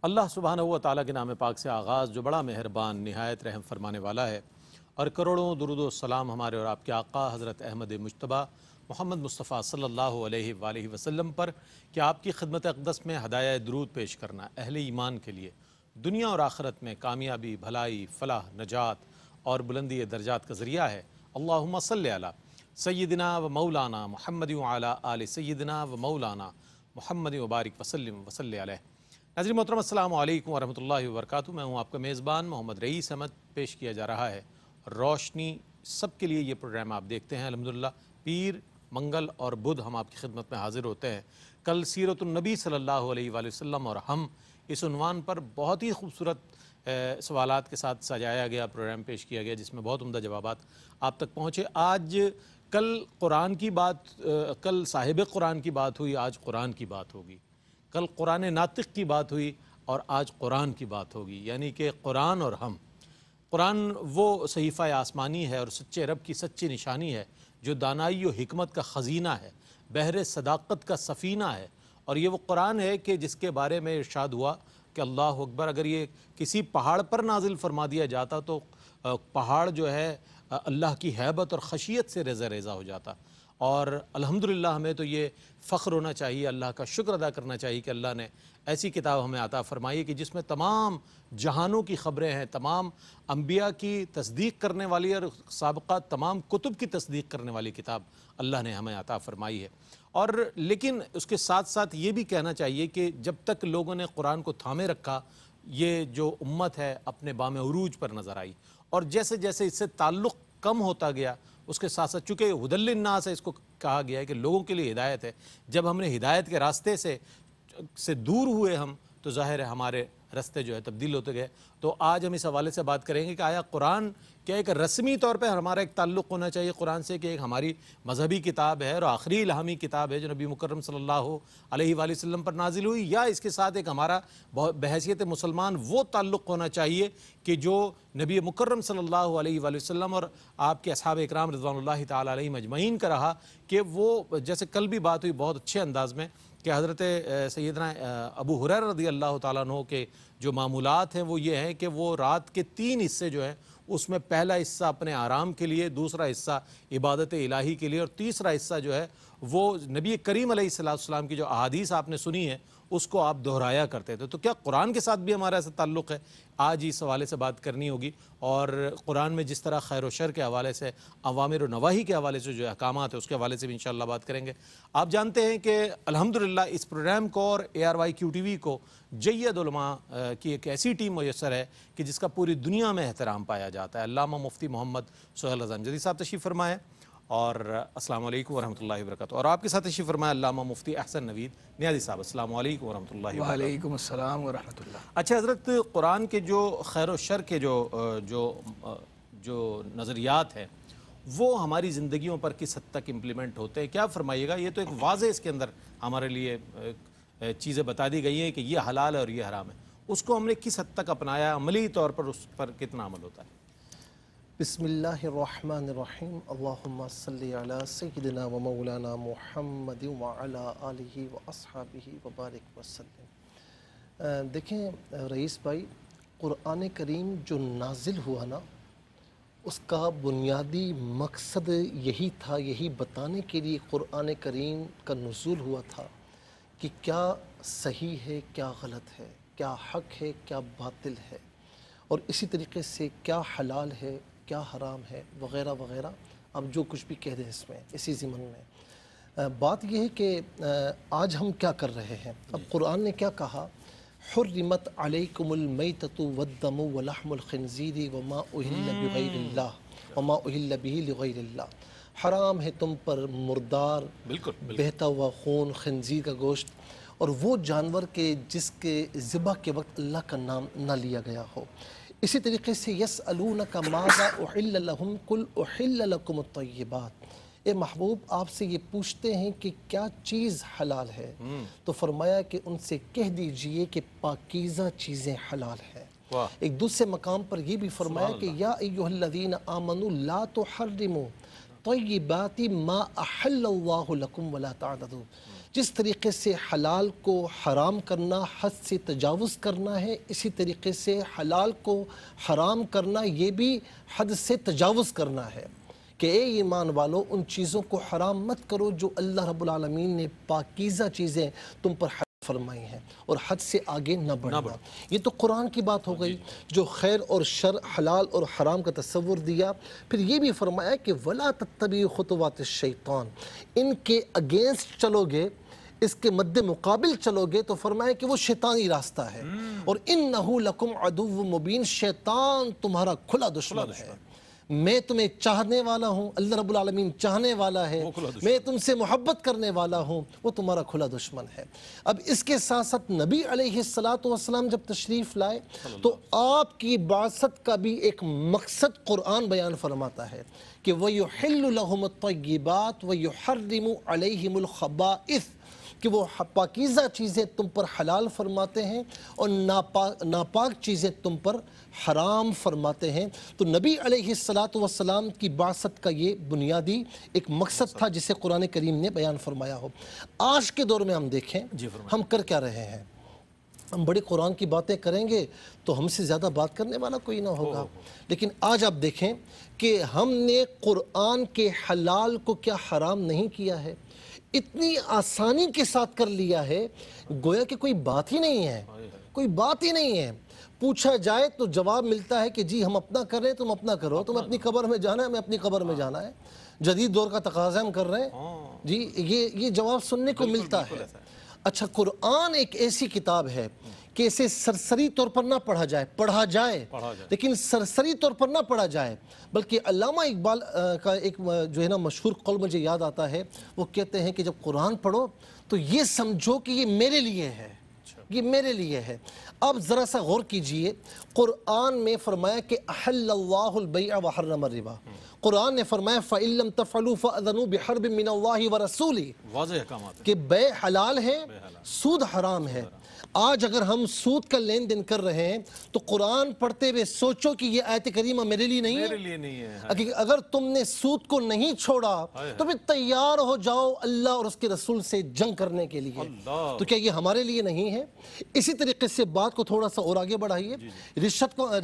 اللہ سبحانہ و تعالیٰ کے نام پاک سے آغاز جو بڑا مہربان نہایت رحم فرمانے والا ہے، اور کروڑوں درود و سلام ہمارے اور آپ کے آقا حضرت احمد مجتبیٰ محمد مصطفیٰ صلی اللہ علیہ وآلہ وسلم پر کہ آپ کی خدمت اقدس میں ہدایہ درود پیش کرنا اہل ایمان کے لیے دنیا اور آخرت میں کامیابی، بھلائی، فلاح، نجات اور بلندی درجات کا ذریعہ ہے۔ اللہم صلی علی سیدنا و مولانا محمد وعلی آل سیدنا و مولانا محمد وبارک وسلم وصلی علیہ۔ ناظرین محترم السلام علیکم ورحمۃ اللہ وبرکاتہ۔ میں ہوں آپ کا میزبان محمد رئیس احمد۔ پیش کیا جا رہا ہے روشنی سب کے لیے یہ پروگرام آپ دیکھتے ہیں الحمدللہ۔ پیر، منگل اور بدھ ہم آپ کی خدمت میں حاضر ہوتے ہیں۔ کل سیرت النبی صلی اللہ علیہ وآلہ وسلم اور ہم اس عنوان پر بہت ہی خوبصورت سوالات کے ساتھ سجایا گیا پروگرام پیش کیا گیا، جس میں بہت عمدہ جوابات آپ تک پہنچے۔ کل قرآن کی بات، کل صاحب قرآن کی بات ہوئی، آج قرآن کی بات ہوگی۔ کل قرآن ناطق کی بات ہوئی اور آج قرآن کی بات ہوگی، یعنی کہ قرآن اور ہم۔ قرآن وہ صحیفہ آسمانی ہے اور سچے رب کی سچی نشانی ہے جو دانائی و حکمت کا خزینہ ہے، بحر صداقت کا سفینہ ہے، اور یہ وہ قرآن ہے کہ جس کے بارے میں ارشاد ہوا کہ اللہ اکبر، اگر یہ کسی پہاڑ پر نازل فرما دیا جاتا تو پہاڑ جو ہے اللہ کی ہیبت اور خشیت سے ریزہ ریزہ ہو جاتا۔ اور الحمدللہ ہمیں تو یہ فخر ہونا چاہیے، اللہ کا شکر ادا کرنا چاہیے کہ اللہ نے ایسی کتاب ہمیں عطا فرمائی ہے کہ جس میں تمام جہانوں کی خبریں ہیں، تمام انبیاء کی تصدیق کرنے والی اور سابقہ تمام کتب کی تصدیق کرنے والی کتاب اللہ نے ہمیں عطا فرمائی ہے۔ اور لیکن اس کے ساتھ ساتھ یہ بھی کہنا چاہیے کہ جب تک لوگوں نے قرآن کو تھامے رکھا، یہ جو امت ہے اپنے بام عروج پر نظر آئی، اور جیسے جیسے اس سے تعلق کم ہوتا گیا، اس کے ساتھ ساتھ چونکہ ہدی للناس ہے، اس کو کہا گیا ہے کہ لوگوں کے لیے ہدایت ہے، جب ہم نے ہدایت کے راستے سے دور ہوئے ہم تو ظاہر ہے ہمارے راستے جو ہے تبدیل ہوتے گئے۔ تو آج ہم اس حوالے سے بات کریں گے کہ آیا قرآن کیا ایک رسمی طور پہ ہمارا ایک تعلق ہونا چاہیے قرآن سے کہ ایک ہماری مذہبی کتاب ہے اور آخری الہامی کتاب ہے جو نبی مکرم صلی اللہ علیہ وآلہ وسلم پر نازل ہوئی، یا اس کے ساتھ ایک ہمارا بحیثیت مسلمان وہ تعلق ہونا چاہیے کہ جو نبی مکرم صلی اللہ علیہ وآلہ وسلم اور آپ کے اصحاب اکرام رضوان اللہ تعالی علیہم اجمعین کا رہا، کہ وہ جیسے کل بھی بات ہوئی بہت اچھے انداز میں کہ حضرت سیدنا ابو ہریرہ رضی اللہ تعالیٰ عنہ کے جو معمولات ہیں وہ یہ ہیں کہ وہ رات کے 3 حصے جو ہیں اس میں پہلا حصہ اپنے آرام کے لیے، دوسرا حصہ عبادت الہی کے لیے، اور تیسرا حصہ جو ہے وہ نبی کریم علیہ السلام کی جو احادیث آپ نے سنی ہے اس کو آپ دہرایا کرتے تھے۔ تو کیا قرآن کے ساتھ بھی ہمارا ایسا تعلق ہے؟ آج اس حوالے سے بات کرنی ہوگی، اور قرآن میں جس طرح خیر و شر کے حوالے سے، اوامر و نواہی کے حوالے سے جو احکامات ہیں اس کے حوالے سے بھی انشاءاللہ بات کریں گے۔ آپ جانتے ہیں کہ الحمدللہ اس پروگرام کو اور ARYQTV کو جید علماء کی ایک ایسی ٹیم میسر ہے کہ جس کا پوری دنیا میں احترام پایا جاتا ہے۔ علامہ مفتی محمد سہیل رضا امجدی صاحب تشریف فرمائے، اور السلام علیکم ورحمۃ اللہ وبرکاتہ۔ اور آپ کے ساتھ تشریف فرمایا علامہ مفتی احسن نوید نیازی صاحب۔ السلام علیکم ورحمۃ اللہ وبرکاتہ۔ وعلیکم السلام ورحمۃ اللہ۔ اچھا حضرت، قرآن کے جو خیر و شر کے جو نظریات ہیں وہ ہماری زندگیوں پر کس حد تک امپلیمنٹ ہوتے ہیں، کیا فرمائیے گا؟ یہ تو ایک واضح اس کے اندر ہمارے لیے چیزیں بتا دی گئی ہیں کہ یہ حلال ہے اور یہ حرام ہے، اس کو ہم نے کس حد تک اپنایا، عملی طور پر اس پر کتنا عمل ہوتا ہے؟ بسم اللہ الرحمن الرحیم، اللہم صلی علی سیدنا و مولانا محمد وعلی آلہ و اصحابہ وبارک وسلم۔ دیکھیں رئیس بھائی، قرآن کریم جو نازل ہوا نا، اس کا بنیادی مقصد یہی تھا، یہی بتانے کے لیے قرآن کریم کا نزول ہوا تھا کہ کیا صحیح ہے، کیا غلط ہے، کیا حق ہے، کیا باطل ہے، اور اسی طریقے سے کیا حلال ہے، کیا حرام ہے، وغیرہ وغیرہ۔ اب جو کچھ بھی کہہ دیں اس میں، اسی ضمن میں بات یہ ہے کہ آج ہم کیا کر رہے ہیں۔ اب قرآن نے کیا کہا؟ حرمت علیکم المیتۃ والدم ولحم الخنزیر وما اہل بغیر اللہ وما اہل بہ لغیر اللہ۔ حرام ہے تم پر مردار، بہتا ہوا خون، خنزیر کا گوشت، اور وہ جانور کے جس کے ذبح کے وقت اللہ کا نام نہ لیا گیا ہو۔ اسی طریقے سے یسألونک ماذا احل لہم قل احل لکم الطیبات۔ اے محبوب، آپ سے یہ پوچھتے ہیں کہ کیا چیز حلال ہے، تو فرمایا کہ ان سے کہہ دیجئے کہ پاکیزہ چیزیں حلال ہیں۔ ایک دوسرے مقام پر یہ بھی فرمایا کہ یا ایہا الذین آمنوا لا تحرموا طیبات ما احل اللہ لکم ولا تعتدوا۔ جس طریقے سے حلال کو حرام کرنا حد سے تجاوز کرنا ہے، اسی طریقے سے حلال کو حرام کرنا یہ بھی حد سے تجاوز کرنا ہے کہ اے ایمان والو ان چیزوں کو حرام مت کرو جو اللہ رب العالمین نے پاکیزہ چیزیں تم پر حرام فرمائی ہیں، اور حد سے آگے نہ بڑھنا۔ یہ تو قرآن کی بات ہو گئی جو خیر اور شر، حلال اور حرام کا تصور دیا۔ پھر یہ بھی فرمایا کہ وَلَا تَتَّبِعُوا خُطُوَاتِ الشَّيْطَانِ، ان کے اگینسٹ چلو گے، اس کے مد مقابل چلو گے تو فرمایا کہ وہ شیطانی راستہ ہے، اور إِنَّهُ لَكُمْ عَدُوٌّ مُبِينٌ، شیطان تمہارا کھلا دشمن ہے۔ میں تمہیں چاہنے والا ہوں، اللہ رب العالمین چاہنے والا ہے، میں تم سے محبت کرنے والا ہوں، وہ تمہارا کھلا دشمن ہے۔ اب اس کے ساتھ ساتھ نبی علیہ السلام جب تشریف لائے تو آپ کی بعثت کا بھی ایک مقصد قرآن بیان فرماتا ہے کہ وَيُحِلُّ لَهُمُ الطَّيِّبَاتِ وَيُحَرِّمُ عَلَيْهِمُ الْخَبَائِثَ، کہ وہ پاکیزہ چیزیں تم پر حلال فرماتے ہیں اور ناپاک چیزیں تم پر حرام فرماتے ہیں۔ تو نبی علیہ السلام کی بعثت کا یہ بنیادی ایک مقصد تھا جسے قرآن کریم نے بیان فرمایا ہو۔ آج کے دور میں ہم دیکھیں ہم کر کیا رہے ہیں، ہم بڑے قرآن کی باتیں کریں گے تو ہم سے زیادہ بات کرنے والا کوئی نہ ہوگا، لیکن آج آپ دیکھیں کہ ہم نے قرآن کے حلال کو کیا حرام نہیں کیا ہے، اتنی آسانی کے ساتھ کر لیا ہے گویا کہ کوئی بات ہی نہیں ہے، کوئی بات ہی نہیں ہے۔ پوچھا جائے تو جواب ملتا ہے کہ جی ہم اپنا کر رہے ہیں، تم اپنا کرو، تم اپنی قبر میں جانا ہے، ہمیں اپنی قبر میں جانا ہے، جدید دور کا تقاضا ہم کر رہے ہیں، جی یہ جواب سننے کو ملتا ہے۔ اچھا، قرآن ایک ایسی کتاب ہے کہ اسے سرسری طور پر نہ پڑھا جائے لیکن سرسری طور پر نہ پڑھا جائے، بلکہ علامہ اقبال کا ایک جو ہے نا مشہور قول مجھے یاد آتا ہے، وہ کہتے ہیں کہ جب قرآن پڑھو تو یہ سمجھو کہ یہ میرے لیے ہے، یہ میرے لیے ہے۔ اب ذرا سا غور کیجئے، قرآن میں فرمایا کہ احل اللہ البیع وحرم الربا، قرآن نے فرمایا فَإِن لَمْ تَفْعَلُوا فَأَذَنُوا بِحَرْبٍ مِّنَ اللَّهِ وَرَسُولِهِ، واضح احکامات کہ بیع حلال ہے، سود حرام ہے۔ آج اگر ہم سود کا لین دین کر رہے ہیں تو قرآن پڑھتے ہوئے سوچو کہ یہ آیت کریمہ میرے لیے نہیں ہے۔ اگر تم نے سود کو نہیں چھوڑا تو پھر تیار ہو جاؤ اللہ اور اس کے رسول سے جنگ کرنے کے لیے، تو کیا یہ ہمارے لیے نہیں ہے؟ اسی طریقے سے بات کو تھوڑا سا اور آگے بڑھائیے،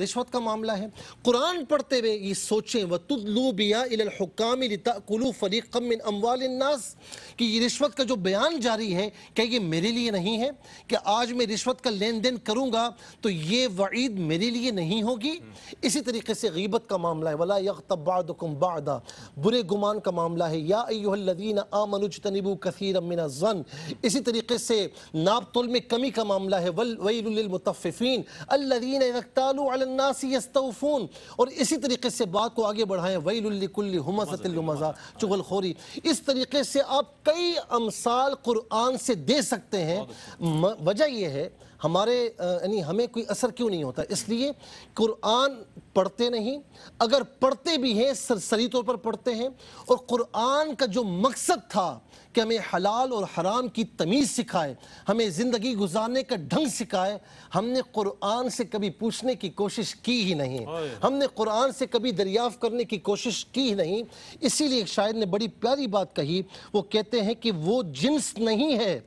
رشوت کا معاملہ ہے۔ قرآن پڑھتے ہوئے یہ سوچیں وَتُدْلُوا بِهَا إِلَى الْحُكَّامِ لِتَأْكُلُوا فَرِيقًا مِّنْ أَمْوَالِ النَّاسِ، کہ یہ رشوت کا جو بیان جاری ہے کیا یہ میرے لیے نہیں ہے کہ آج میں رشوت کا لین دین کروں گا تو یہ وعید میرے لیے نہیں ہوگی؟ اسی طریقے سے غیبت کا معاملہ ہے، وَلَا يَغْتَبْ بَعْضُكُمْ بَعْضًا، برے گمان کا معاملہ ہے، یا ایھا الذین آمنوا اجتنبوا کثیرا من الظن، اسی طریقے سے ناپ تول میں کمی کا معاملہ ہے، وَيْلٌ لِّلْمُطَفِّفِينَ الذین اذا اکتالوا علی الناس یستوفون، اور اسی طریقے سے بات کو آگے بڑھائیں وَيْلٌ لِّكُلِّ ہُمَزَةٍ لُمَزَةٍ، چغل خوری۔ اس طریقے سے آپ کئی امثال قرآن سے دے سکتے ہیں۔ وجہ یہ ہے ہمارے یعنی ہمیں کوئی اثر کیوں نہیں ہوتا، اس لیے قرآن پڑھتے نہیں، اگر پڑھتے بھی ہیں سرسری طور پر پڑھتے ہیں، اور قرآن کا جو مقصد تھا کہ ہمیں حلال اور حرام کی تمیز سکھائے، ہمیں زندگی گزارنے کا ڈھنگ سکھائے، ہم نے قرآن سے کبھی پوچھنے کی کوشش کی ہی نہیں، ہم نے قرآن سے کبھی دریافت کرنے کی کوشش کی ہی نہیں۔ اسی لیے ایک شاعر نے بڑی پیاری بات کہی، وہ کہتے ہیں کہ وہ جنس نہیں ہے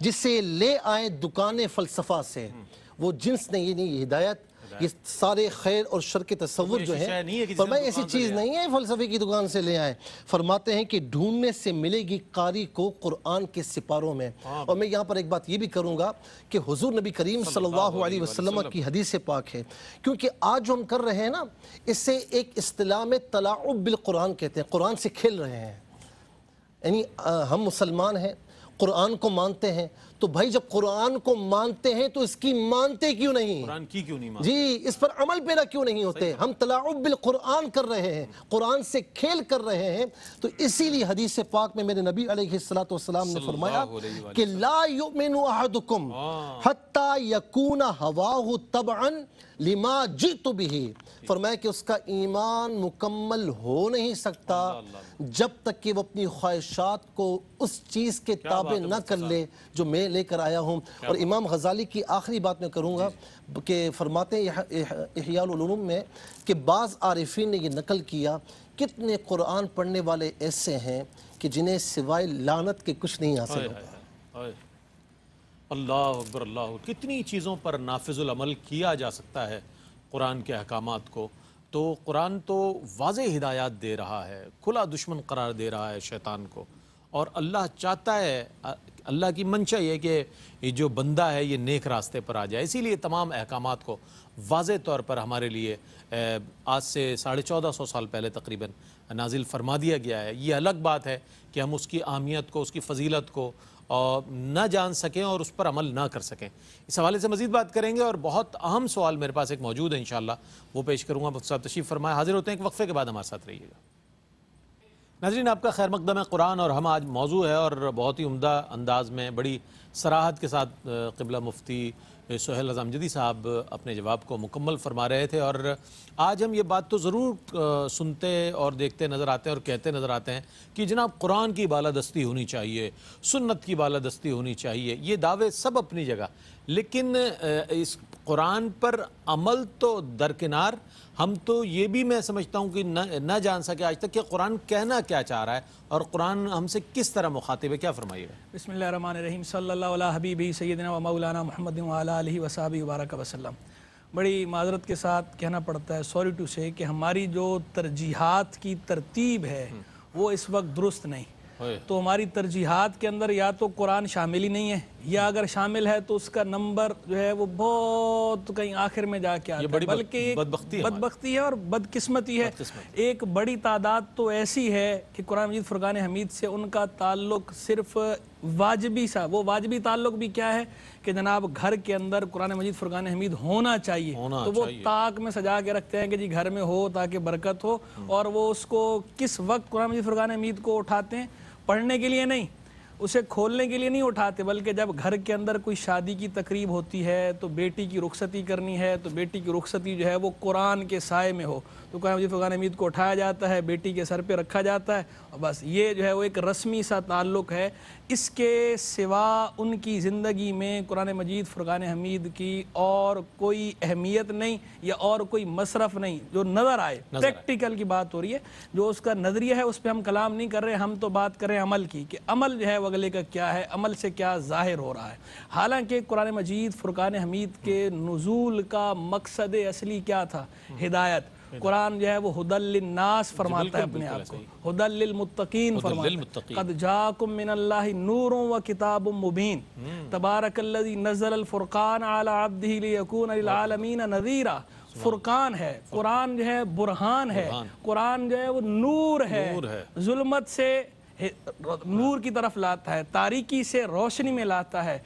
جسے لے آئے دکان فلسفہ سے، وہ جنس نہیں، یہ ہدایت، یہ سارے خیر اور شر کے تصور جو ہیں، فرمائے ایسی چیز نہیں ہے فلسفے کی دکان سے لے آئے۔ فرماتے ہیں کہ ڈھونڈنے سے ملے گی قاری کو قرآن کے سپاروں میں۔ اور میں یہاں پر ایک بات یہ بھی کروں گا کہ حضور نبی کریم صلی اللہ علیہ وسلم کی حدیث پاک ہے، کیونکہ آج جو ہم کر رہے ہیں نا، اس سے ایک اصطلاح میں تلاعب بالقرآن کہتے ہیں، قرآن سے کھیل رہے ہیں۔ یعنی ہم مسلمان ہیں، قرآن کو مانتے ہیں، تو بھائی جب قرآن کو مانتے ہیں تو اس کی مانتے کیوں نہیں؟ قرآن کی کیوں نہیں مانتے؟ جی، اس پر عمل پیرا کیوں نہیں ہوتے؟ ہم تلاعب بالقرآن کر رہے ہیں، قرآن سے کھیل کر رہے ہیں۔ تو اسی لیے حدیث پاک میں میرے نبی علیہ السلام نے فرمایا کہ لا یؤمن احدکم حتی یکون ہواہ تبعا لما جئت بہ، فرمایا کہ اس کا ایمان مکمل ہو نہیں سکتا جب تک کہ وہ اپنی خواہشات کو اس چیز کے تابع نہ کر لے جو میں لے کر آیا ہوں۔ اور امام غزالی کی آخری بات میں کروں گا کہ فرماتے ہیں احیاء العلوم میں کہ بعض عارفین نے یہ نقل کیا، کتنے قرآن پڑھنے والے ایسے ہیں کہ جنہیں سوائے لعنت کے کچھ نہیں حاصل ہوتا، اللہ اکبر اللہ، کتنی چیزوں پر نافذ العمل کیا جا سکتا ہے قرآن کے احکامات کو. تو قرآن تو واضح ہدایات دے رہا ہے، کھلا دشمن قرار دے رہا ہے شیطان کو، اور اللہ چاہتا ہے، اللہ کی منشا یہ ہے کہ یہ جو بندہ ہے یہ نیک راستے پر آ جائے. اسی لیے تمام احکامات کو واضح طور پر ہمارے لیے آج سے 1450 سال پہلے تقریباً نازل فرما دیا گیا ہے. یہ الگ بات ہے کہ ہم اس کی اہمیت کو، اس کی فضیلت کو نہ جان سکیں اور اس پر عمل نہ کر سکیں. اس حوالے سے مزید بات کریں گے، اور بہت اہم سوال میرے پاس ایک موجود ہے انشاءاللہ، وہ پیش کروں گا. مفتی صاحب تشریف فرمائے، حاضر ہوتے ہیں ایک وقفے کے بعد، ہمارے ساتھ رہیے گا. ناظرین، آپ کا خیر مقدم ہے قرآن، اور ہم آج موضوع ہے اور بہت ہی عمدہ انداز میں بڑی صراحت کے ساتھ قبلہ مفتی سہیل رضا امجدی صاحب اپنے جواب کو مکمل فرما رہے تھے. اور آج ہم یہ بات تو ضرور سنتے اور دیکھتے نظر آتے ہیں اور کہتے نظر آتے ہیں کہ جناب قرآن کی بالادستی ہونی چاہیے، سنت کی بالادستی ہونی چاہیے. یہ دعوے سب اپنی جگہ، لیکن اس قرآن پر عمل تو درکنار. ہم تو یہ بھی میں سمجھتا ہوں کہ نہ جان سکے آج تک کہ قرآن کہنا کیا چاہ رہا ہے اور قرآن ہم سے کس طرح مخاطب ہے. کیا فرمائیے گا؟ بسم اللہ الرحمن الرحیم. صلی اللہ علیہ حبیبی سیدنا و مولانا محمد وعلی آلہ وصحبہ وبارک وسلم. بڑی معذرت کے ساتھ کہنا پڑتا ہے، سوری ٹو سے، کہ ہماری جو ترجیحات کی ترتیب ہے وہ اس وقت درست نہیں. تو ہماری ترجیحات کے اندر یا تو قرآن شامل ہی نہیں ہے، یا اگر شامل ہے تو اس کا نمبر جو ہے وہ بہت کہیں آخر میں جا کے آتا ہے، بلکہ بدبختی ہے اور بدقسمتی ہے. ایک بڑی تعداد تو ایسی ہے کہ قرآن مجید فرقان حمید سے ان کا تعلق صرف واجبی سا، وہ واجبی تعلق بھی کیا ہے کہ جناب گھر کے اندر قرآن مجید فرقان حمید ہونا چاہیے، تو وہ طاق میں سجا کے رکھتے ہیں کہ جی گھر میں ہو تاکہ برکت ہو. اور وہ اس کو کس وقت قرآن مجید فرقان حمید کو اٹھاتے ہیں؟ پڑھنے کے لیے نہیں، اسے کھولنے کے لیے نہیں اٹھاتے، بلکہ جب گھر کے اندر کوئی شادی کی تقریب ہوتی ہے تو بیٹی کی رخصتی کرنی ہے، تو بیٹی کی رخصتی جو ہے وہ قرآن کے سائے میں ہو، تو قرآن مجید فرقان حمید کو اٹھایا جاتا ہے، بیٹی کے سر پہ رکھا جاتا ہے، اور بس یہ جو ہے وہ ایک رسمی سا تعلق ہے. اس کے سوا ان کی زندگی میں قرآن مجید فرقان حمید کی اور کوئی اہمیت نہیں یا اور کوئی مصرف نہیں جو نظر آئے. پریکٹیکل کی بات ہو رہی ہے، جو اس کا نظریہ ہے اس پہ ہم کلام نہیں کر رہے، ہم تو بات کر رہے ہیں عمل کی، کہ عمل جو ہے وہ اگلے کا کیا ہے، عمل سے کیا ظاہر ہو رہا ہے. حالانکہ قرآن مجید فرقان حمید کے نزول کا مقصد اصلی کیا تھا؟ ہدایت. قرآن جو ہے وہ ہدی للناس فرماتا ہے اپنے آپ کو، ہدی للمتقین فرماتا ہے. قد جاءکم من اللہ نور و کتاب مبین تبارک الذی نزل الفرقان علی عبدہ لیکون للعالمین نذیرا. فرقان ہے، قرآن جو ہے برہان ہے، قرآن جو ہے وہ نور ہے، ظلمت سے نور کی طرف لاتا ہے، تاریکی سے روشنی میں لاتا ہے،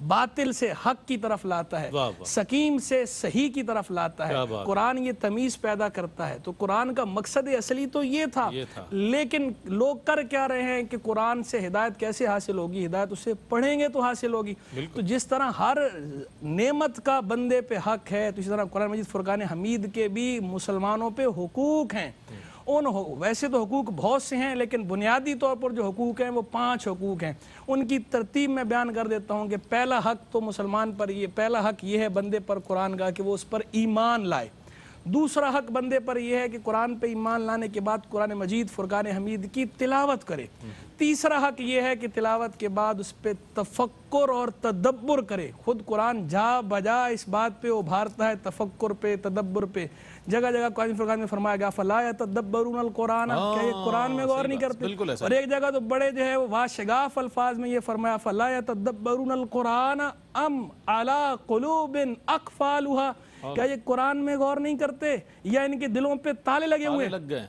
باطل سے حق کی طرف لاتا ہے، سقیم سے صحیح کی طرف لاتا ہے. قرآن یہ تمیز پیدا کرتا ہے. تو قرآن کا مقصد اصلی تو یہ تھا، لیکن لوگ کر کیا رہے ہیں کہ قرآن سے ہدایت کیسے حاصل ہوگی؟ ہدایت اسے پڑھیں گے تو حاصل ہوگی. تو جس طرح ہر نعمت کا بندے پہ حق ہے، تو اسی طرح قرآن مجید فرقان حمید کے بھی مسلمانوں پہ حقوق ہیں. ویسے تو حقوق بہت سے ہیں، لیکن بنیادی طور پر جو حقوق ہیں وہ 5 حقوق ہیں. ان کی ترتیب میں بیان کر دیتا ہوں کہ پہلا حق تو مسلمان پر پہلا حق یہ ہے بندے پر قرآن کا کہ وہ اس پر ایمان لائے. دوسرا حق بندے پر یہ ہے کہ قرآن پہ ایمان لانے کے بعد قرآن مجید فرقان حمید کی تلاوت کرے. تیسرا حق یہ ہے کہ تلاوت کے بعد اس پہ تفکر اور تدبر کرے. خود قرآن جا بجا اس بات پہ ابھارتا ہے، تفکر پہ، تدبر پہ. جگہ جگہ قرآن فرقان میں فرمایا گیا فلا یتدبرون القرآن، کہ یہ قرآن میں غور نہیں کرتے. اور ایک جگہ تو بڑے جو ہے وہ شگاف الفاظ میں یہ فرمایا فلا یتدبرون القرآن ام علی قلوب اقفالها، کیا یہ قرآن میں غور نہیں کرتے یا ان کے دلوں پہ تالے لگے ہوئے ہیں؟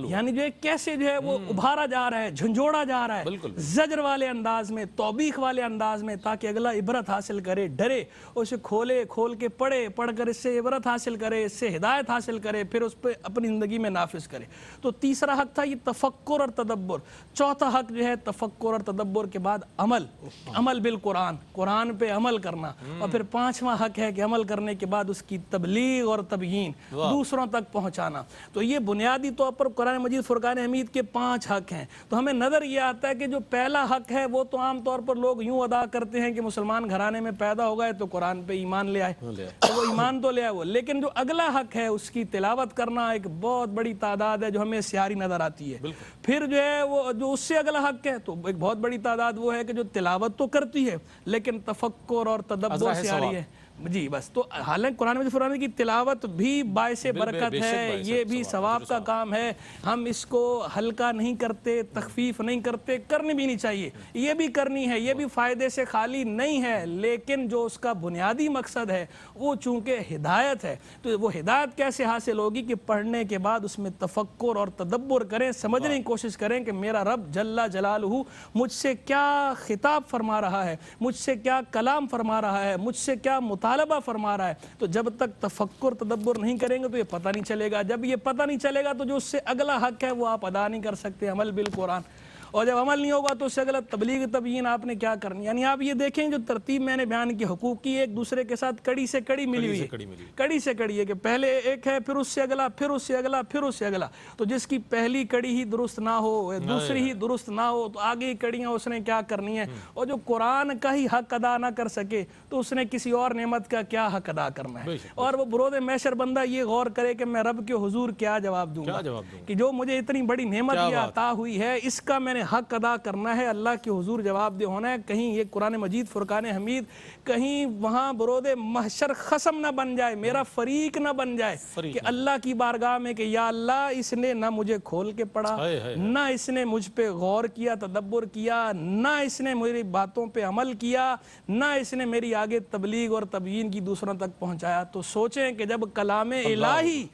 یعنی جو ہے کیسے جو ہے وہ ابھارا جا رہا ہے، جھنجھوڑا جا رہا ہے زجر والے انداز میں، توبیخ والے انداز میں، تاکہ اگلا عبرت حاصل کرے، ڈرے، اسے کھول کے پڑھے، پڑھ کر اس سے عبرت حاصل کرے، اس سے ہدایت حاصل کرے، پھر اس پہ اپنی زندگی میں نافذ کرے. تو تیسرا حق تھا یہ تفکر اور تدبر. چوتھا حق جو ہے تفکر اور تدبر کے بعد عمل بالقرآن، قرآن پہ عمل کرنا. اور پھر 5واں حق ہے کہ عمل کرنے کے بعد اس کی تبلیغ اور تبیین، دوسروں تک پہنچانا. تو یہ بنیادی طور پر قرآن مجید فرقان حمید کے 5 حق ہیں، تو ہمیں نظر یہ آتا ہے کہ جو پہلا حق ہے وہ تو عام طور پر لوگ یوں ادا کرتے ہیں کہ مسلمان گھرانے میں پیدا ہو گئے تو قرآن پہ ایمان لے آئے، تو وہ ایمان تو لے آئے وہ، لیکن جو اگلا حق ہے اس کی تلاوت کرنا ایک بہت بڑی تعداد ہے جو ہمیں سیاری نظر آتی ہے۔ پھر جو ہے وہ جو اس سے اگلا حق ہے تو ایک بہت بڑی تعداد وہ ہے کہ جو تلاوت تو کرتی ہے لیکن تفکر اور تدبر سے آ رہی ہے۔ جی بس، تو حالانکہ قرآن مجید فرقان کی تلاوت بھی باعث برکت ہے، یہ بھی ثواب کا کام ہے، ہم اس کو ہلکا نہیں کرتے، تخفیف نہیں کرتے، کرنی بھی نہیں چاہیے، یہ بھی کرنی ہے، یہ بھی فائدے سے خالی نہیں ہے، لیکن جو اس کا بنیادی مقصد ہے وہ چونکہ ہدایت ہے، تو وہ ہدایت کیسے حاصل ہوگی کہ پڑھنے کے بعد اس میں تفکر اور تدبر کریں، سمجھنے کی کوشش کریں کہ میرا رب جل جلالہ مجھ سے کیا خطاب فرما رہا ہے، مجھ سے کیا کلام فرما رہا ہے، مجھ سے کیا مطالبہ فرما رہا ہے۔ تو جب تک تفکر تدبر نہیں کریں گے تو یہ پتہ نہیں چلے گا، جب یہ پتہ نہیں چلے گا تو جو اس سے اگلا حق ہے وہ آپ ادا نہیں کر سکتے، عمل بالقرآن، اور جب عمل نہیں ہوگا تو اس سے اگلا تبلیغ تبیین آپ نے کیا کرنی، یعنی آپ یہ دیکھیں جو ترتیب میں نے بیان کی حقوق کی ایک دوسرے کے ساتھ کڑی سے کڑی ملی ہوئی ہے، کڑی سے کڑی ہے کہ پہلے ایک ہے پھر اس سے اگلا پھر اس سے اگلا پھر اس سے اگلا، تو جس کی پہلی کڑی ہی درست نہ ہو دوسری ہی درست نہ ہو تو آگے کڑیاں اس نے کیا کرنی ہے، اور جو قرآن کا ہی حق ادا نہ کر سکے تو اس نے کسی اور نعمت کا کیا حق ادا کرنا ہے، اور وہ برود محشر بندہ یہ غور کرے کہ میں رب کے حضور کیا جواب دوں گا کہ جو مجھے اتنی بڑی نعمت یہ عطا ہوئی ہے اس کا میں نے حق ادا کرنا ہے، اللہ کے حضور جواب دہ ہونا ہے، کہیں یہ قرآن مجید فرقان حمید کہیں وہاں برود محشر خصم نہ بن جائے، میرا فریق نہ بن جائے کہ اللہ کی بارگاہ میں کہ یا اللہ اس نے نہ مجھے کھول کے پڑھا، نہ اس نے مجھ پہ غور کیا تدبر کیا، نہ اس نے میری باتوں پہ عمل کیا، نہ اس نے میری آگے تبلیغ اور تبیین کی دوسروں تک پہنچایا۔ تو سوچیں کہ جب کلام الہی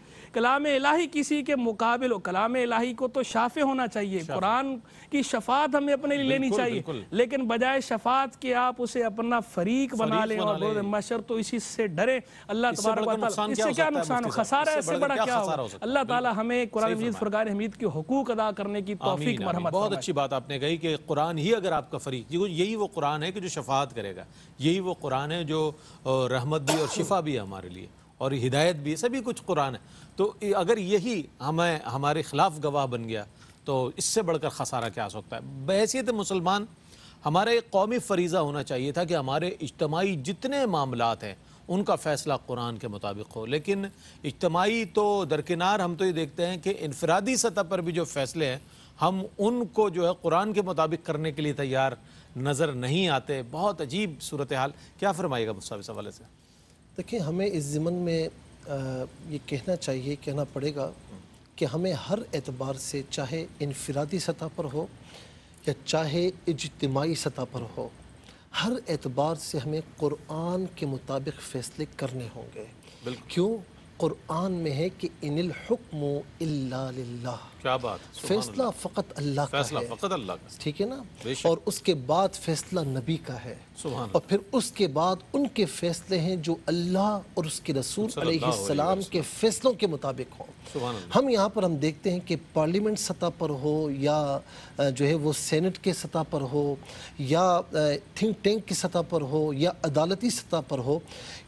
کسی کے مقابل ہو، کلام الہی کو تو شافع ہونا چاہیے، قرآن کی شفاعت ہمیں اپنے لیے لینی چاہیے، لیکن بجائے شفاعت کے آپ اسے اپنا فریق بنا لیں اور برود محشر، تو اسی سے ڈریں اللہ تبارک و تعالیٰ، اس سے کیا نقصان ہو، خسارہ ہے، اس سے بڑا کیا ہوگا، اللہ تعالیٰ ہمیں قرآن مجید فرقان حمید کے حقوق ادا کرنے کی توفیق مرحمت۔ بہت اچھی بات آپ نے کہی کہ قرآن ہی اگر آپ کا فریق، یہی وہ قرآن ہے کہ جو شفاعت کرے گا، یہی وہ قرآن ہے جو رحمت بھی اور شفا بھی ہے ہمارے لیے اور ہدایت بھی، سبھی کچھ قرآن ہے، تو اگر یہی ہمارے خلاف گواہ بن گیا تو اس سے بڑھ کر خسارہ کیا ہو سکتا ہے۔ بحیثیت مسلمان ہمارا ایک قومی فریضہ ہونا چاہیے تھا کہ ہمارے اجتماعی جتنے معاملات ہیں ان کا فیصلہ قرآن کے مطابق ہو، لیکن اجتماعی تو درکنار، ہم تو یہ دیکھتے ہیں کہ انفرادی سطح پر بھی جو فیصلے ہیں ہم ان کو جو ہے قرآن کے مطابق کرنے کے لیے تیار نظر نہیں آتے۔ بہت عجیب صورتحال، کیا فرمائے گا مصطفیٰ اس حوالے سے؟ دیکھیں ہمیں اس ضمن میں یہ کہنا پڑے گا کہ ہمیں ہر اعتبار سے، چاہے انفرادی سطح پر ہو یا چاہے اجتماعی سطح پر ہو، ہر اعتبار سے ہمیں قرآن کے مطابق فیصلے کرنے ہوں گے۔ کیوں؟ قرآن میں ہے کہ ان الحکم الا للہ، کیا بات، فیصلہ فقط اللہ کا ہے، فیصلہ فقط اللہ کا، ٹھیک ہے نا، اور اس کے بعد فیصلہ نبی کا ہے، اور پھر اس کے بعد ان کے فیصلے ہیں جو اللہ اور اس کے رسول علیہ السلام کے فیصلوں کے مطابق ہوں۔ ہم یہاں پر ہم دیکھتے ہیں کہ پارلیمنٹ سطح پر ہو یا جو ہے وہ سینٹ کے سطح پر ہو یا تھنک ٹینک کی سطح پر ہو یا عدالتی سطح پر ہو،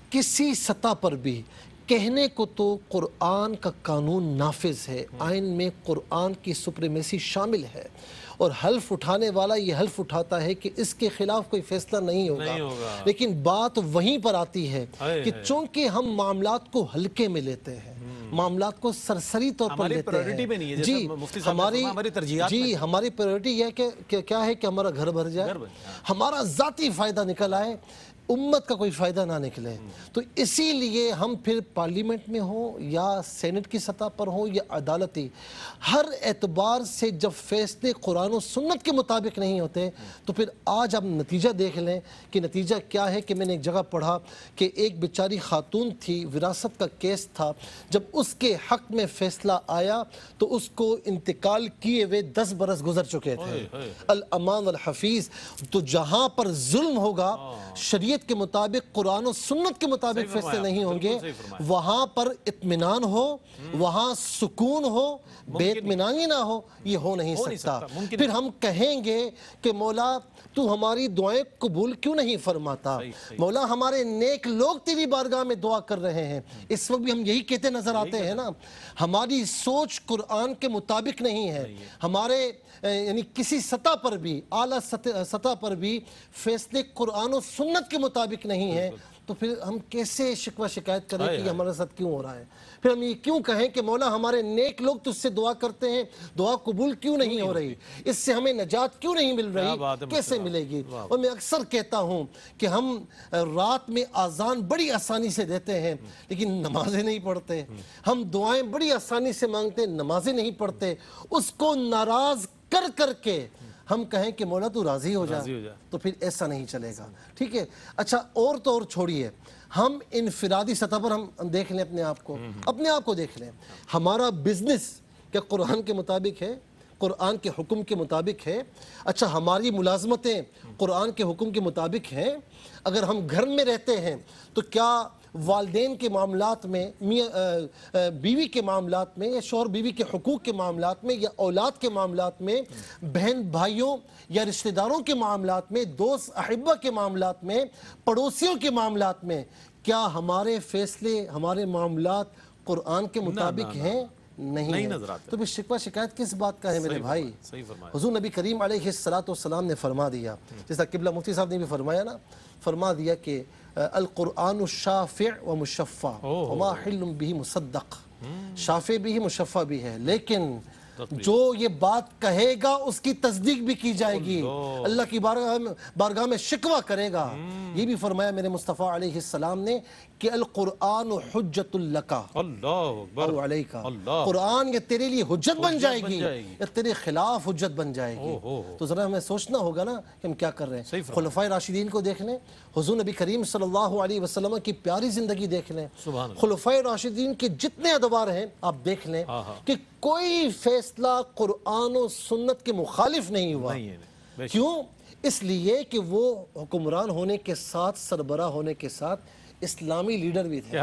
کسی سطح پر بھی کہنے کو تو قرآن کا قانون نافذ ہے، آئین میں قرآن کی سپریمیسی شامل ہے، اور حلف اٹھانے والا یہ حلف اٹھاتا ہے کہ اس کے خلاف کوئی فیصلہ نہیں ہوگا، لیکن بات وہیں پر آتی ہے کہ چونکہ ہم معاملات کو ہلکے میں لیتے ہیں، معاملات کو سرسری طور پر لیتے ہیں، جی ہماری پریورٹی یہ کہ کیا ہے کہ ہمارا گھر بھر جائے، ہمارا ذاتی فائدہ نکل آئے، امت کا کوئی فائدہ نہ نکلے، تو اسی لیے ہم پھر پارلیمنٹ میں ہوں یا سینٹ کی سطح پر ہوں یا عدالتی، ہر اعتبار سے جب فیصلے قرآن و سنت کے مطابق نہیں ہوتے تو پھر آج ہم نتیجہ دیکھ لیں کہ نتیجہ کیا ہے۔ کہ میں نے ایک جگہ پڑھا کہ ایک بیچاری خاتون تھی، وراثت کا کیس تھا، جب اس کے حق میں فیصلہ آیا تو اس کو انتقال کیے ہوئے 10 برس گزر چکے تھے، الامان والحفیظ، تو جہاں پر ظلم ہوگا شریعت شریعت کے مطابق قرآن و سنت کے مطابق فیصلے نہیں ہوں گے، وہاں پر اطمینان ہو، وہاں سکون ہو، بے اطمینانی نہ ہو، یہ ہو نہیں سکتا۔ پھر ہم کہیں گے کہ مولا تو ہماری دعائیں قبول کیوں نہیں فرماتا؟ مولا ہمارے نیک لوگ تیری بارگاہ میں دعا کر رہے ہیں، اس وقت بھی ہم یہی کہتے نظر آتے ہیں نا۔ ہماری سوچ قرآن کے مطابق نہیں ہے، ہمارے یعنی کسی سطح پر بھی، اعلیٰ سطح پر بھی فیصلے قرآن و سنت کے مطابق نہیں ہے، تو پھر ہم کیسے شکوہ شکایت کریں کہ یہ ہمارے ساتھ کیوں ہو رہا ہے؟ پھر ہم یہ کیوں کہیں کہ مولا ہمارے نیک لوگ تجھ سے دعا کرتے ہیں، دعا قبول کیوں نہیں ہو رہی؟ اس سے ہمیں نجات کیوں نہیں مل رہی؟ کیسے ملے گی؟ اور میں اکثر کہتا ہوں کہ ہم رات میں آذان بڑی آسانی سے دیتے ہیں لیکن نمازیں نہیں پڑھتے، ہم دعائیں بڑی آسانی سے مانگتے ہیں، نمازیں نہیں پڑھتے۔ اس کو ناراض کر کر کے ہم کہیں کہ مولا تو راضی ہو جا، تو پھر ایسا نہیں چلے گا، ٹھیک ہے؟ اچھا اور تو اور چھوڑیے، ہم انفرادی سطح پر ہم دیکھ لیں اپنے آپ کو دیکھ لیں، ہمارا بزنس کیا قرآن کے مطابق ہے؟ قرآن کے حکم کے مطابق ہے؟ اچھا ہماری ملازمتیں قرآن کے حکم کے مطابق ہیں؟ اگر ہم گھر میں رہتے ہیں تو کیا والدین کے معاملات میں، بیوی کے معاملات میں، یا شوہر بیوی کے حقوق کے معاملات میں، یا اولاد کے معاملات میں، بہن بھائیوں یا رشتہ داروں کے معاملات میں، دوست احبہ کے معاملات میں، پڑوسیوں کے معاملات میں، کیا ہمارے فیصلے، ہمارے معاملات قرآن کے مطابق ہیں؟ نہیں نظر آتے۔ تو پھر شکوہ شکایت کس بات کا ہے میرے بھائی؟ حضور نبی کریم علیہ السلام نے فرما دیا، جیسا قبلہ مفتی صاحب نے بھی فرمایا نا، فرما دیا کہ القرآن شافع و مشفع وما حل به مصدق، شافع بھی مشفع بھی ہے، لیکن جو یہ بات کہے گا اس کی تصدیق بھی کی جائے گی، اللہ کی بارگاہ میں شکوہ کرے گا۔ یہ بھی فرمایا میرے مصطفیٰ علیہ السلام نے کہ القرآن حجت لکا او علیکا، قرآن یہ تیرے لیے حجت بن جائے گی یا تیرے خلاف حجت بن جائے گی۔ تو ذرا ہمیں سوچنا ہوگا نا کہ ہم کیا کر رہے ہیں۔ خلفائے راشدین کو دیکھ لیں، حضور نبی کریم صلی اللہ علیہ وسلم کی پیاری زندگی دیکھ لیں، خلفائے راشدین کے جتنے ادوار ہیں آپ دیکھ لیں کہ کوئی فیصلہ قرآن و سنت کے مخالف نہیں ہوا۔ کیوں؟ اس لیے کہ وہ حکمران ہونے کے ساتھ، سربراہ ہونے کے ساتھ اسلامی لیڈر بھی تھے،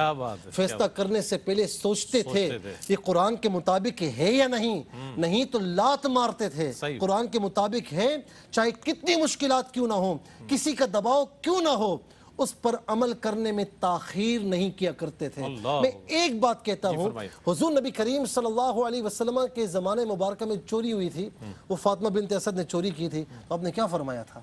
فیصلہ کرنے سے پہلے سوچتے تھے یہ قرآن کے مطابق ہے یا نہیں تو لات مارتے تھے، قرآن کے مطابق ہے، چاہے کتنی مشکلات کیوں نہ ہوں، کسی کا دباؤ کیوں نہ ہو، اس پر عمل کرنے میں تاخیر نہیں کیا کرتے تھے۔ میں ایک بات کہتا ہوں، حضور نبی کریم صلی اللہ علیہ وسلم کے زمانے مبارکہ میں چوری ہوئی تھی، وہ فاطمہ بنت اسد نے چوری کی تھی، تو آپ نے کیا فرمایا تھا؟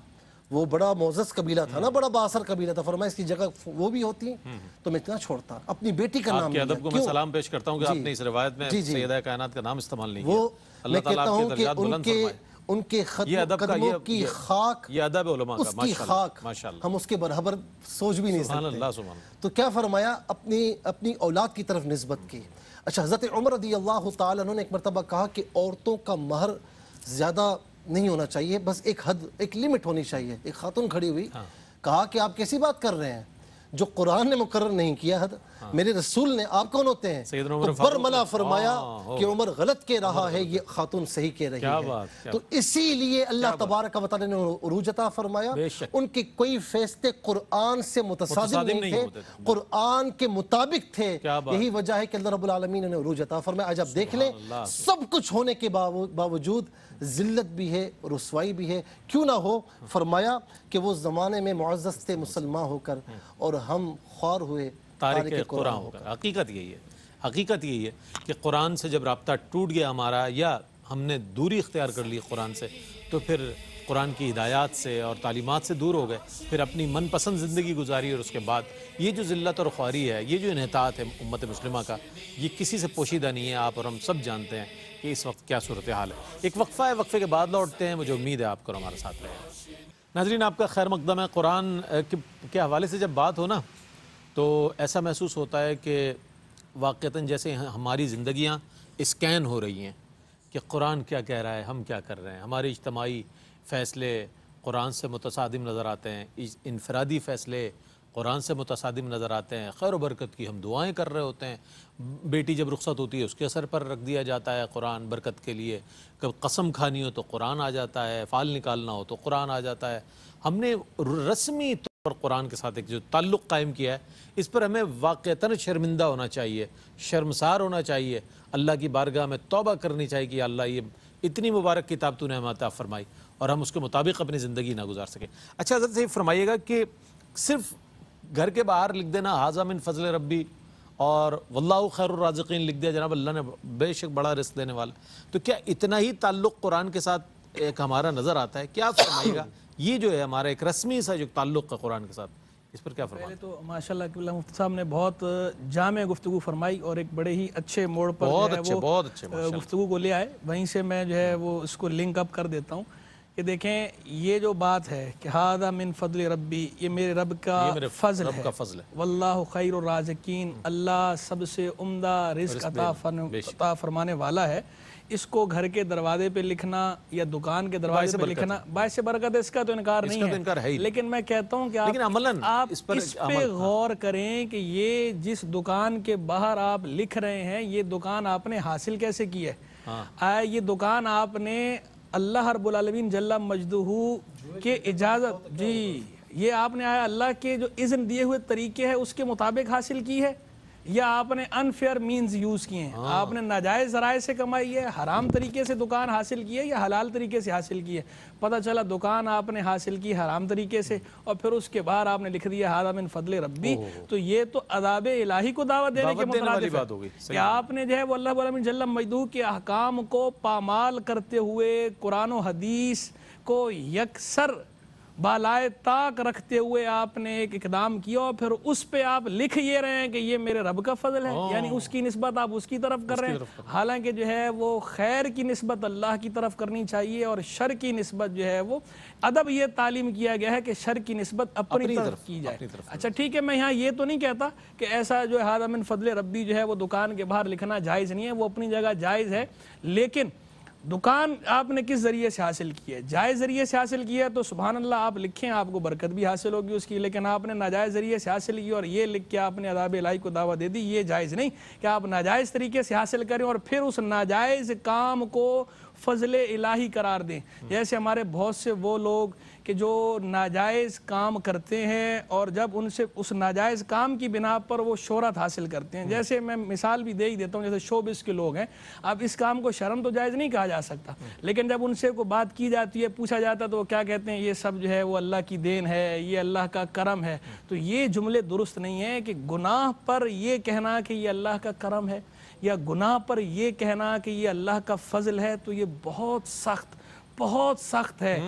وہ بڑا معزز قبیلہ تھا نا، بڑا بااثر قبیلہ تھا، فرمایا اس کی جگہ وہ بھی ہوتی تو میں اتنا چھوڑتا، اپنی بیٹی کا نام آپ کے ادب کو میں سلام پیش کرتا ہوں کہ آپ نے اس روایت میں سیدہ کائنات کا نام استعمال نہیں کیا۔ اللہ تعالیٰ آپ کے درجات بلند فرمائے۔ ان کے قدموں کی خاک، یہ ادب علماء کا، اس کی خاک ہم اس کے برابر سوچ بھی نہیں سکتے۔ تو کیا فرمایا؟ اپنی اولاد کی طرف نسبت کی۔ اچھا حضرت عمر رضی اللہ تعالیٰ عنہ نے ایک مرتبہ کہا کہ عورتوں کا مہر زیادہ نہیں ہونا چاہیے، بس ایک حد، ایک لیمٹ ہونی چاہیے۔ ایک خاتون کھڑی ہوئی، کہا کہ آپ کیسی بات کر رہے ہیں، جو قرآن نے مقرر نہیں کیا حد، میرے رسول نے، آپ کون ہوتے ہیں؟ تو برملا فرمایا کہ عمر غلط کہہ رہا ہے، یہ خاتون صحیح کہہ رہی ہے۔ تو اسی لیے اللہ تبارک و تعالی نے عروج عطا فرمایا، ان کے کوئی فیصلے قرآن سے متصادم نہیں تھے، قرآن کے مطابق تھے۔ یہی وجہ ہے کہ اللہ رب العالمین نے عروج عطا فرمایا۔ آج آپ دیکھ لیں، سب کچھ ہونے کے باوجود ذلت بھی ہے، رسوائی بھی ہے، کیوں نہ ہو؟ فرمایا کہ وہ زمانے میں معزز تھے مسلمان ہو کر، اور ہم خوار ہوئے تارک قرآن ہو کر۔ حقیقت یہی ہے کہ قرآن سے جب رابطہ ٹوٹ گیا ہمارا، یا ہم نے دوری اختیار کر لی قرآن سے، تو پھر قرآن کی ہدایات سے اور تعلیمات سے دور ہو گئے، پھر اپنی من پسند زندگی گزاری، اور اس کے بعد یہ جو ذلت اور خواری ہے، یہ جو انحطاط ہے امت مسلمہ کا، یہ کسی سے پوشیدہ نہیں ہے۔ آپ اور ہم سب جانتے ہیں کہ اس وقت کیا صورتحال ہے۔ ایک وقفہ ہے، وقفے کے بعد لوٹتے ہیں، مجھے امید ہے آپ کو ہمارے ساتھ رہے۔ ناظرین، آپ کا خیر مقدم ہے۔ قرآن کے حوالے سے جب بات ہو نا، تو ایسا محسوس ہوتا ہے کہ واقعتاً جیسے ہماری زندگیاں اسکین ہو رہی ہیں کہ قرآن کیا کہہ رہا ہے، ہم کیا کر رہے ہیں۔ ہمارے اجتماعی فیصلے قرآن سے متصادم نظر آتے ہیں، انفرادی فیصلے قرآن سے متصادم نظر آتے ہیں، خیر و برکت کی ہم دعائیں کر رہے ہوتے ہیں، بیٹی جب رخصت ہوتی ہے اس کے اثر پر رکھ دیا جاتا ہے قرآن برکت کے لیے، کب قسم کھانی ہو تو قرآن آ جاتا ہے، فال نکالنا ہو تو قرآن آ جاتا ہے۔ ہم نے رسمی اور قرآن کے ساتھ ایک جو تعلق قائم کیا ہے، اس پر ہمیں واقعتاً شرمندہ ہونا چاہیے، شرمسار ہونا چاہیے، اللہ کی بارگاہ میں توبہ کرنی چاہیے کہ اللہ یہ اتنی مبارک کتاب تو نے ہمیں عطا فرمائی اور ہم اس کے مطابق اپنی زندگی نہ گزار سکیں۔ اچھا حضرت سے فرمائیے گا کہ صرف گھر کے باہر لکھ دینا ھذا من فضل ربی اور واللہ خیر الرازقین لکھ دیا جناب اللہ نے بے شک بڑا رزق دینے والا، تو کیا اتنا ہی تعلق قرآن کے ساتھ ایک ہمارا نظر آتا ہے؟ کیا فرمائیے گا یہ جو ہے ہمارا ایک رسمی سا جو تعلق ہے قرآن کے ساتھ، اس پر کیا فرمائیں؟ پہلے تو ماشاءاللہ قبلہ مفتی صاحب نے بہت جامع گفتگو فرمائی اور ایک بڑے ہی اچھے موڑ پر بہت اچھے گفتگو کو لے آئے، وہیں سے میں جو ہے وہ اس کو لنک اپ کر دیتا ہوں کہ دیکھیں یہ جو بات ہے کہ ھذا من فضل ربی، یہ میرے رب کا فضل ہے، واللہ خیر الرازقین، اللہ سب سے عمدہ رزق عطا فرمانے والا ہے، اس کو گھر کے دروازے پہ لکھنا یا دکان کے دروازے پہ لکھنا باعث برکت ہے، اس کا تو انکار نہیں ہے، لیکن میں کہتا ہوں کہ آپ اس پہ غور کریں کہ یہ جس دکان کے باہر آپ لکھ رہے ہیں یہ دکان آپ نے حاصل کیسے کی ہے؟ آیا یہ دکان آپ نے اللہ رب العالمین جل مجدہ کے اجازت، جی یہ آپ نے آیا اللہ کے جو اذن دیے ہوئے طریقے ہیں اس کے مطابق حاصل کی ہے یا آپ نے انفیئر مینز یوز کیے ہیں؟ آپ نے ناجائز ذرائع سے کمائی ہے، حرام طریقے سے دکان حاصل کی ہے یا حلال طریقے سے حاصل کی ہے؟ پتہ چلا دکان آپ نے حاصل کی حرام طریقے سے اور پھر اس کے بعد آپ نے لکھ دیا ھذا من فضل ربی، تو یہ تو عذاب الہی کو دعوت دینے کے مترادف ہے کہ آپ نے جو ہے وہ اللہ رب العالمین جل مجدہ کے احکام کو پامال کرتے ہوئے قرآن و حدیث کو یکسر بالائے طاق رکھتے ہوئے آپ نے ایک اقدام کیا اور پھر اس پہ آپ لکھ یہ رہے ہیں کہ یہ میرے رب کا فضل ہے، یعنی اس کی نسبت آپ اس کی طرف کر رہے ہیں، حالانکہ جو ہے وہ خیر کی نسبت اللہ کی طرف کرنی چاہیے اور شر کی نسبت جو ہے وہ ادب یہ تعلیم کیا گیا ہے کہ شر کی نسبت اپنی طرف کی جائے۔ اچھا ٹھیک ہے، میں یہاں یہ تو نہیں کہتا کہ ایسا جو ہے ھذا من فضل ربی جو ہے وہ دکان کے باہر لکھنا جائز نہیں ہے، وہ اپنی جگہ جائز ہے، لیکن دکان آپ نے کس ذریعے سے حاصل کی ہے؟ جائز ذریعے سے حاصل کی ہے تو سبحان اللہ آپ لکھیں، آپ کو برکت بھی حاصل ہوگی اس کی، لیکن آپ نے ناجائز ذریعے سے حاصل کی اور یہ لکھ کے آپ نے عذاب الہی کو دعوت دے دی، یہ جائز نہیں کہ آپ ناجائز طریقے سے حاصل کریں اور پھر اس ناجائز کام کو فضل الہی قرار دیں۔ جیسے ہمارے بہت سے وہ لوگ کہ جو ناجائز کام کرتے ہیں اور جب ان سے اس ناجائز کام کی بنا پر وہ شہرت حاصل کرتے ہیں، جیسے میں مثال بھی دے ہی دیتا ہوں، جیسے شوبز کے لوگ ہیں، اب اس کام کو شرم تو جائز نہیں کہا جا سکتا، لیکن جب ان سے کوئی بات کی جاتی ہے، پوچھا جاتا ہے تو وہ کیا کہتے ہیں؟ یہ سب جو ہے وہ اللہ کی دین ہے، یہ اللہ کا کرم ہے۔ تو یہ جملے درست نہیں ہیں کہ گناہ پر یہ کہنا کہ یہ اللہ کا کرم ہے یا گناہ پر یہ کہنا کہ یہ اللہ کا فضل ہے، تو یہ بہت سخت ہے۔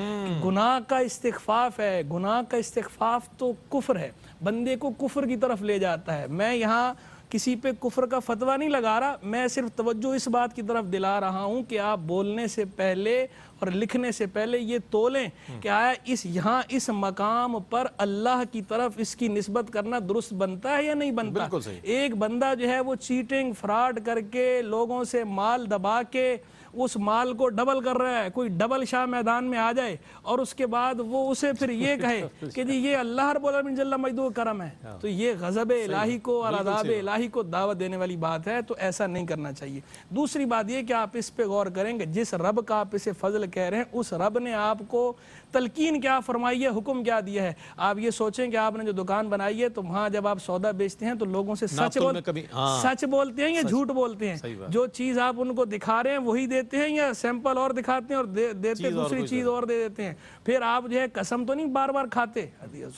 گناہ کا استغفاف ہے، گناہ کا استغفاف تو کفر ہے، بندے کو کفر کی طرف لے جاتا ہے۔ میں یہاں کسی پہ کفر کا فتویٰ نہیں لگا رہا، میں صرف توجہ اس بات کی طرف دلا رہا ہوں کہ آپ بولنے سے پہلے اور لکھنے سے پہلے یہ تولیں کہ آیا یہاں اس مقام پر اللہ کی طرف اس کی نسبت کرنا درست بنتا ہے یا نہیں بنتا۔ ایک بندہ جو ہے وہ چیٹنگ فراڈ کر کے لوگوں سے مال دبا کے اس مال کو ڈبل کر رہا ہے، کوئی ڈبل شاہ میدان میں آ جائے اور اس کے بعد وہ اسے پھر یہ کہے کہ جی یہ اللہ رب العالمین جل مجدہ کرم ہے، تو یہ غضب الہی کو اور عذاب الہی کو دعوت دینے والی بات ہے، تو ایسا نہیں کرنا چاہیے۔ دوسری بات یہ کہ آپ اس پہ غور کریں کہ جس رب کا آپ اسے فضل کہہ رہے ہیں اس رب نے آپ کو تلقین کیا فرمائی ہے، حکم کیا دیا ہے۔ آپ یہ سوچیں کہ آپ نے جو دکان بنائی ہے تو وہاں جب آپ سودا بیچتے ہیں تو لوگوں سے سچ بولتے ہیں یا جھوٹ بولتے ہیں؟ جو چیز آپ ان کو دکھا رہے ہیں وہی دیتے ہیں یا سیمپل اور دکھاتے ہیں اور دیتے دوسری چیز اور دے دیتے ہیں؟ پھر آپ جو ہے قسم تو نہیں بار بار کھاتے؟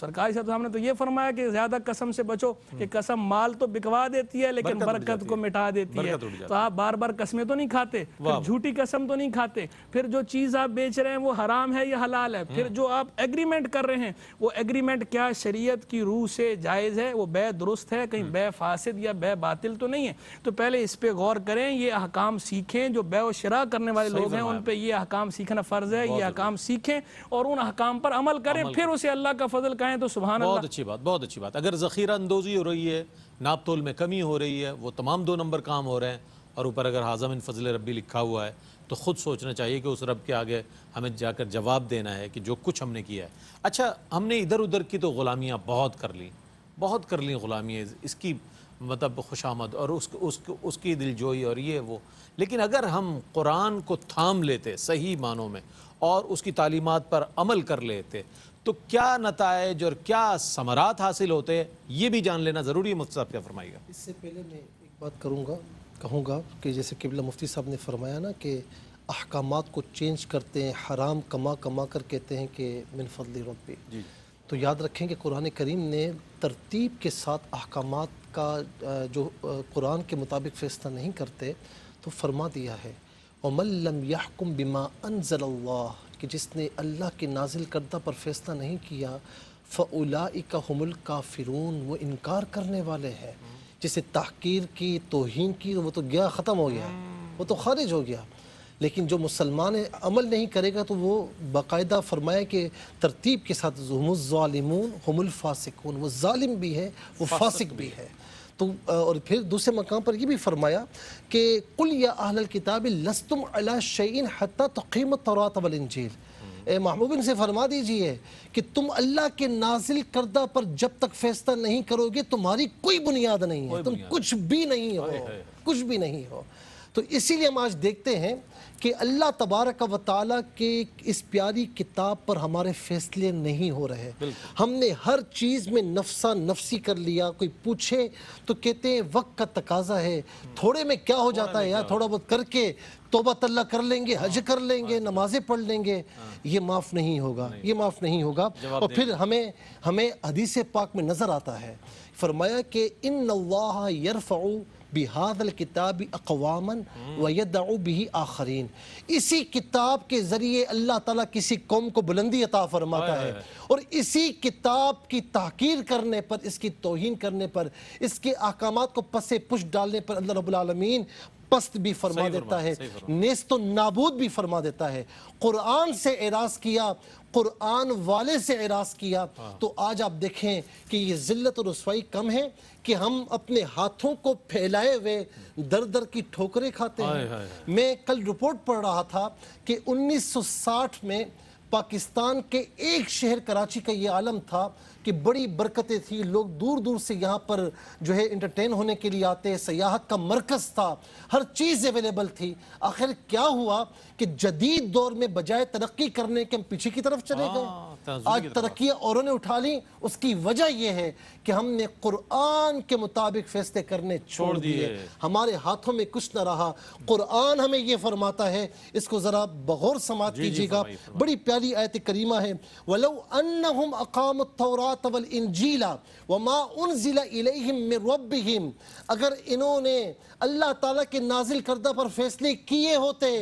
سرکاری صاحب نے تو یہ فرمایا کہ زیادہ قسم سے بچو کہ قسم مال تو بکوا دیتی ہے لیکن برکت کو مٹا دیتی ہے، تو آپ بار بار قسمیں تو نہیں کھاتے، پھر جھوٹی قسم تو نہیں کھاتے، پھر جو چیز آپ بیچ رہے ہیں وہ حرام ہے یا حلال ہے، پھر جو آپ ایگریمنٹ کر رہے ہیں وہ ایگریمنٹ کیا شریعت کی روح سے جائز ہے، وہ بے درست ہے، کہیں بے فاسد یا بے باطل تو نہیں ہے؟ تو پہلے اس پہ غور کریں، یہ احکام سیکھیں، جو بے و شراء کرنے والے لوگ ہیں ان پہ یہ احکام سیکھنا فرض ہے، یہ احکام سیکھیں اور ان احکام پر عمل کریں، پھر اسے اللہ کا فضل کہیں تو سبحان اللہ۔ بہت اچھی بات، بہت اچھی بات۔ اگر ذخیرہ اندوزی ہو رہی ہے، ناپ تول میں کمی ہو رہی ہے، وہ تمام 2 نمبر کام ہو رہے ہیں اور اوپر اگر ھذا من فضل ربی لکھا ہوا ہے تو خود سوچنا چاہیے کہ اس رب کے آگے ہمیں جا کر جواب دینا ہے کہ جو کچھ ہم نے کیا ہے۔ اچھا ہم نے ادھر ادھر کی تو غلامیاں بہت کر لیں غلامیاں، اس کی مطلب خوشامد اور اس کی دلجوئی اور یہ وہ، لیکن اگر ہم قرآن کو تھام لیتے صحیح معنوں میں اور اس کی تعلیمات پر عمل کر لیتے تو کیا نتائج اور کیا ثمرات حاصل ہوتے ہیں یہ بھی جان لینا ضروری ہے۔ مفتی صاحب کیا فرمائے گا؟ اس سے پہلے میں ایک بات کہوں گا کہ جیسے قبلہ مفتی صاحب نے فرمایا نا کہ احکامات کو چینج کرتے ہیں، حرام کما کر کہتے ہیں کہ من فضل ربی، تو یاد رکھیں کہ قرآن کریم نے ترتیب کے ساتھ احکامات کا جو قرآن کے مطابق فیصلہ نہیں کرتے تو فرما دیا ہے وَمَن لَّمْ يَحْكُم بِمَا أَنزَلَ اللَّهُ، کہ جس نے اللہ کے نازل کردہ پر فیصلہ نہیں کیا فَأُولَٰئِكَ هُمُ الْكَافِرُونَ، وہ انکار کرنے والے ہیں۔ جسے تحقیر کی، توہین کی، وہ تو گیا، ختم ہو گیا، وہ تو خارج ہو گیا۔ لیکن جو مسلمان عمل نہیں کرے گا تو وہ باقاعدہ فرمایا کہ ترتیب کے ساتھ ہم الظالمون ہم الفاسقون، وہ ظالم بھی ہے، وہ فاسق بھی ہے۔ تو اور پھر دوسرے مقام پر یہ بھی فرمایا کہ قل یا اہل الکتاب لستم علی شیء حتی تقیموا التوراۃ والانجیل، اے محبوب ان سے فرما دیجئے کہ تم اللہ کے نازل کردہ پر جب تک فیصلہ نہیں کرو گے تمہاری کوئی بنیاد نہیں ہے، تم کچھ بھی نہیں ہو، کچھ بھی نہیں ہو۔ تو اسی لیے ہم آج دیکھتے ہیں کہ اللہ تبارک و تعالیٰ کے اس پیاری کتاب پر ہمارے فیصلے نہیں ہو رہے۔ ہم نے ہر چیز میں نفسا نفسی کر لیا۔ کوئی پوچھے تو کہتے ہیں وقت کا تقاضا ہے، تھوڑے میں کیا ہو جاتا ہے یار، تھوڑا بہت کر کے توبہ اللہ کر لیں گے، حج کر لیں گے، نمازیں پڑھ لیں گے، یہ معاف نہیں ہوگا، یہ معاف نہیں ہوگا۔ اور پھر ہمیں حدیث پاک میں نظر آتا ہے، فرمایا کہ ان اللہ یرفع بِهَذَا الْكِتَابِ أَقْوَامًا وَيَدَعُ بِهِ آخَرِينَ، اسی کتاب کے ذریعے اللہ تعالیٰ کسی قوم کو بلندی عطا فرماتا ہے، اور اسی کتاب کی تحقیر کرنے پر، اس کی توہین کرنے پر، اس کے احکامات کو پس پش ڈالنے پر اللہ رب العالمین پست بھی فرما دیتا ہے، نیست و نابود بھی فرما دیتا ہے۔ قرآن سے اعراض کیا، قرآن والے سے اعراض کیا، تو آج آپ دیکھیں کہ یہ ذلت اور رسوائی کم ہے کہ ہم اپنے ہاتھوں کو پھیلائے ہوئے در در کی ٹھوکریں کھاتے ہیں۔ میں کل رپورٹ پڑھ رہا تھا کہ 1960 میں پاکستان کے ایک شہر کراچی کا یہ عالم تھا کہ بڑی برکتیں تھی، لوگ دور دور سے یہاں پر جو ہے انٹرٹین ہونے کے لیے آتے، سیاحت کا مرکز تھا، ہر چیز اویلیبل تھی۔ آخر کیا ہوا کہ جدید دور میں بجائے ترقی کرنے کے ہم پیچھے کی طرف چلے گئے۔ آج ترقیاں اوروں نے اٹھا لی، اس کی وجہ یہ ہے کہ ہم نے قرآن کے مطابق فیصلے کرنے چھوڑ دیے، ہمارے ہاتھوں میں کچھ نہ رہا۔ قرآن ہمیں یہ فرماتا ہے، اس کو ذرا بغور سماعت کیجیے گا، بڑی پیاری آیت کریمہ ہے، وَلَوْ أَنَّهُمْ أَقَامُوا التَّوْرَاةَ وَالْإِنْجِيلَ وَمَا أُنزِلَ إِلَيْهِمْ مِنْ رَبِّهِمْ، اگر انہوں نے اللہ تعالیٰ کے نازل کردہ پر فیصلے کیے ہوتے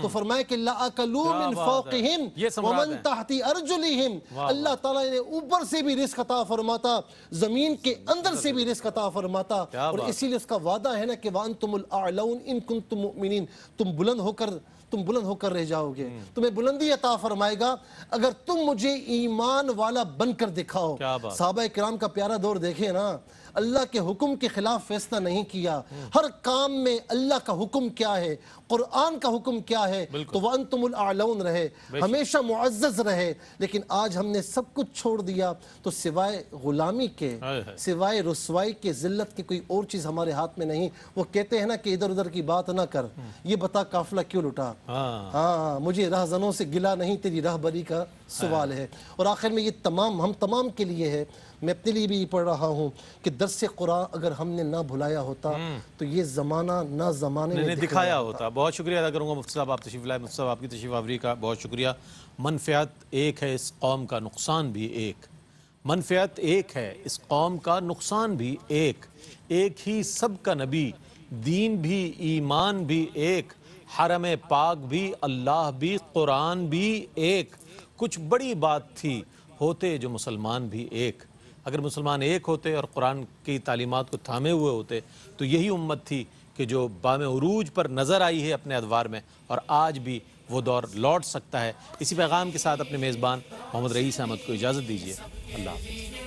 تو فرمایا کہ لَأَكَلُوا مِنْ فَوْقِهِمْ وَمَنْ تَحْتِ أَرْجُلِهِمْ، اللہ تعالیٰ نے اوپر سے بھی رزق عطا فرماتا، زمین کے اندر سے بھی رزق عطا فرماتا، اور اسی لیے اس کا وعدہ ہے نا کہ وَأَنْتُمُ الْأَعْلَوْنَ إِن كُنتُم مُؤْمِنِينَ، تم بلند ہو کر رہ جاؤ گے، تمہیں بلندی عطا فرمائے گا اگر تم مجھے ایمان والا بن کر دکھاؤ۔ صحابہ کرام کا پیارا دور دیکھیں نا، اللہ کے حکم کے خلاف فیصلہ نہیں کیا، ہر کام میں اللہ کا حکم کیا ہے، قرآن کا حکم کیا ہے، تو وَأَنْتُمُ الْأَعْلَوْنَ رہے، ہمیشہ معزز رہے۔ لیکن آج ہم نے سب کچھ چھوڑ دیا تو سوائے غلامی کے، سوائے رسوائی کے، ذلت کی کوئی اور چیز ہمارے ہاتھ میں نہیں۔ وہ کہتے ہیں نا کہ ادھر ادھر کی بات نہ کر، یہ بتا قافلہ کیوں لٹا، ہاں مجھے رہزنوں سے گلا نہیں، تیری راہبری کا سوال ہے۔ اور آخر میں یہ تمام ہم تمام کے لیے ہے، میں اپنے لیے بھی پڑھ رہا ہوں کہ درس قرآن اگر ہم نے نہ بھلایا ہوتا تو یہ زمانہ نہ زمانے نے دکھایا ہوتا۔ بہت شکریہ ادا کروں گا مفتی صاحب، آپ تشریف لائے، مفتی صاحب آپ کی تشریف آوری کا بہت شکریہ۔ منفعت ایک ہے، اس قوم کا نقصان بھی ایک، منفعت ایک ہے، اس قوم کا نقصان بھی ایک، ایک ہی سب کا نبی، دین بھی ایمان بھی ایک، حرم پاک بھی اللہ بھی قرآن بھی ایک، کچھ بڑی بات تھی ہوتے جو مسلمان بھی ایک۔ اگر مسلمان ایک ہوتے اور قرآن کی تعلیمات کو تھامے ہوئے ہوتے تو یہی امت تھی کہ جو بام عروج پر نظر آئی ہے اپنے ادوار میں، اور آج بھی وہ دور لوٹ سکتا ہے۔ اسی پیغام کے ساتھ اپنے میزبان محمد رئیس احمد کو اجازت دیجیے، اللہ حافظ۔